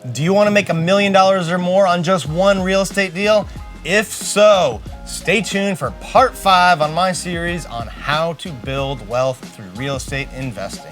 Do you want to make $1 million or more on just one real estate deal? If so, stay tuned for part 5 on my series on how to build wealth through real estate investing.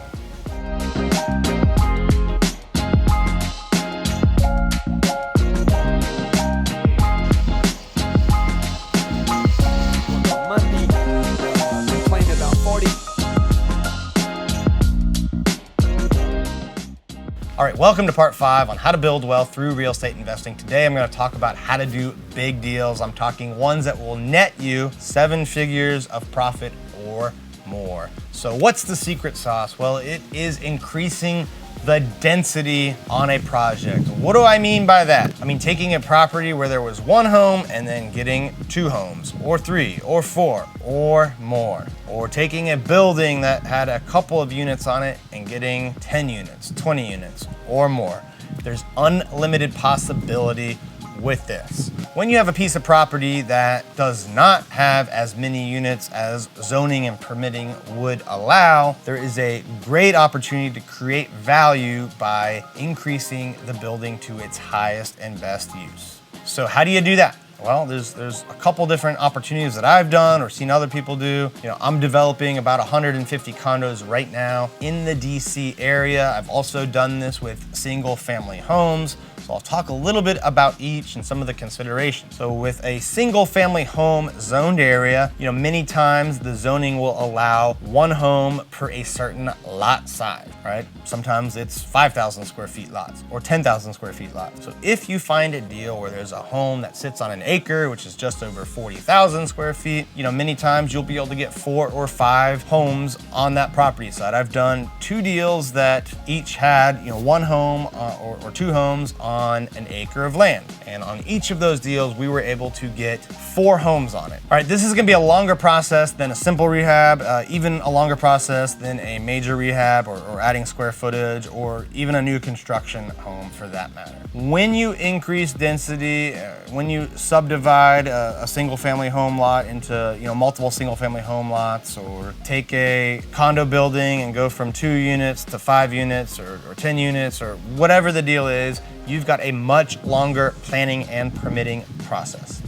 All right, welcome to part 5 on how to build wealth through real estate investing. Today, I'm going to talk about how to do big deals. I'm talking ones that will net you 7 figures of profit or more. So what's the secret sauce? Well, it is increasing the density on a project. What do I mean by that? I mean taking a property where there was 1 home and then getting 2 homes, or 3, or 4, or more. Or taking a building that had a couple of units on it and getting 10 units, 20 units, or more. There's unlimited possibility with this. When you have a piece of property that does not have as many units as zoning and permitting would allow, there is a great opportunity to create value by increasing the building to its highest and best use. So how do you do that? Well, there's a couple different opportunities that I've done or seen other people do. I'm developing about 150 condos right now in the DC area. I've also done this with single family homes. So I'll talk a little bit about each and some of the considerations. So with a single family home zoned area, many times the zoning will allow 1 home per a certain lot size, right? Sometimes it's 5,000 square feet lots or 10,000 square feet lots. So if you find a deal where there's a home that sits on an acre, which is just over 40,000 square feet, many times you'll be able to get 4 or 5 homes on that property side. I've done 2 deals that each had, 1 home or 2 homes on an acre of land. And on each of those deals, we were able to get 4 homes on it. All right, this is gonna be a longer process than a simple rehab, even a longer process than a major rehab or adding square footage or even a new construction home for that matter. When you increase density, when you subdivide a single family home lot into multiple single family home lots, or take a condo building and go from 2 units to 5 units or 10 units or whatever the deal is, you've got a much longer planning and permitting process.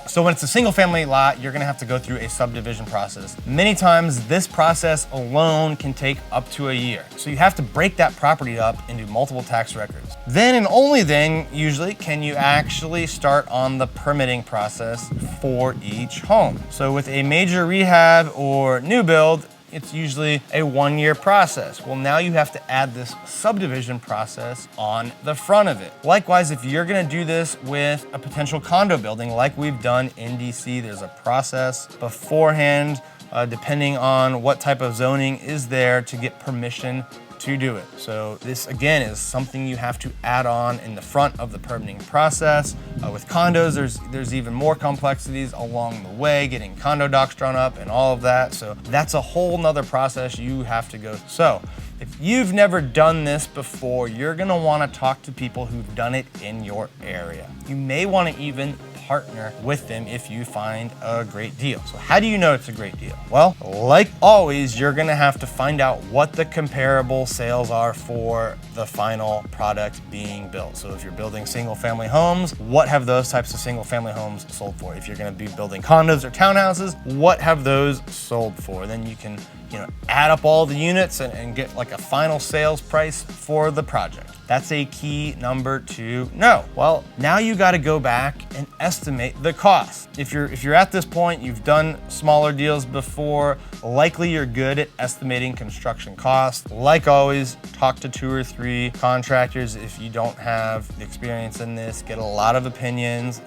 So when it's a single family lot, you're gonna have to go through a subdivision process. Many times this process alone can take up to a year. So you have to break that property up into multiple tax records. Then and only then, usually, can you actually start on the permitting process for each home. So with a major rehab or new build, it's usually a 1-year process. Well, now you have to add this subdivision process on the front of it. Likewise, if you're gonna do this with a potential condo building like we've done in DC, there's a process beforehand, depending on what type of zoning is there to get permission to do it. So this again is something you have to add on in the front of the permitting process. With condos, there's even more complexities along the way, getting condo docs drawn up and all of that. So that's a whole nother process you have to go through. So if you've never done this before, you're gonna wanna talk to people who've done it in your area. You may wanna even partner with them if you find a great deal. So how do you know it's a great deal? Well, like always, you're gonna have to find out what the comparable sales are for the final product being built. So if you're building single family homes, what have those types of single family homes sold for? If you're gonna be building condos or townhouses, what have those sold for? Then you can add up all the units and get like a final sales price for the project. That's a key number to know. Well, now you got to go back and estimate the cost. If you're at this point, you've done smaller deals before, likely you're good at estimating construction costs. Like always, talk to 2 or 3 contractors if you don't have the experience in this. Get a lot of opinions,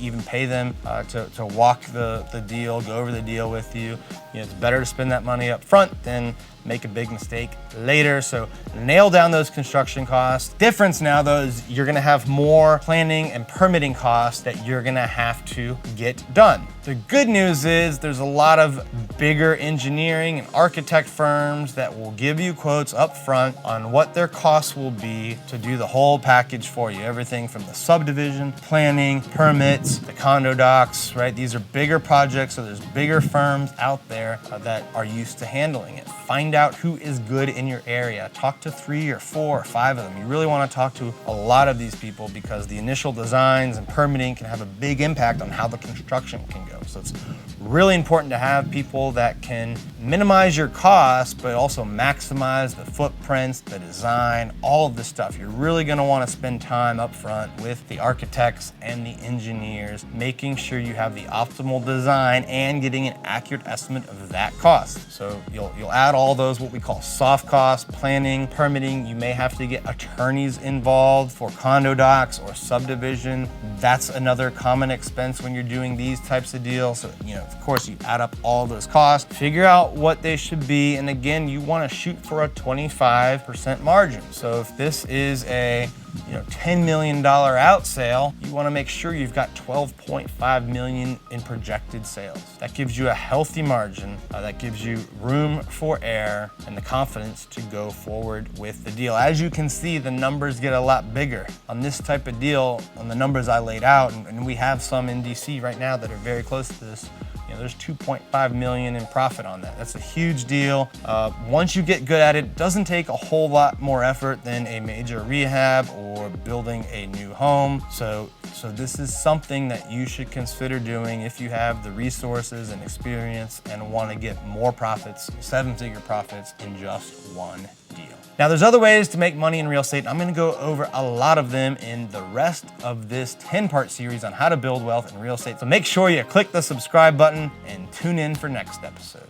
even pay them to walk the deal, go over the deal with you. It's better to spend that money up front than make a big mistake later. So nail down those construction costs. Difference now though is you're gonna have more planning and permitting costs that you're gonna have to get done. The good news is there's a lot of bigger engineering and architect firms that will give you quotes up front on what their costs will be to do the whole package for you. Everything from the subdivision, planning, permits, the condo docs, right? These are bigger projects, so there's bigger firms out there that are used to handling it. Find out who is good in your area. Talk to 3 or 4 or 5 of them. You really want to talk to a lot of these people because the initial designs and permitting can have a big impact on how the construction can go. So it's really important to have people that can minimize your costs, but also maximize the footprints, the design, all of this stuff. You're really going to want to spend time up front with the architects and the engineers, making sure you have the optimal design and getting an accurate estimate of that cost. So you'll add all those, what we call soft costs, planning, permitting. You may have to get attorneys involved for condo docs or subdivision. That's another common expense when you're doing these types of deals. So, of course, you add up all those costs, figure out what they should be, and again, you want to shoot for a 25% margin. So if this is a $10 million out sale, you want to make sure you've got 12.5 million in projected sales. That gives you a healthy margin, that gives you room for error and the confidence to go forward with the deal. As you can see, the numbers get a lot bigger on this type of deal, on the numbers I laid out, and we have some in DC right now that are very close to this. There's 2.5 million in profit on that. That's a huge deal. Once you get good at it, it doesn't take a whole lot more effort than a major rehab or building a new home. So this is something that you should consider doing if you have the resources and experience and want to get more profits, 7-figure profits in just one deal. Now, there's other ways to make money in real estate, and I'm going to go over a lot of them in the rest of this 10-part series on how to build wealth in real estate. So make sure you click the subscribe button and tune in for next episode.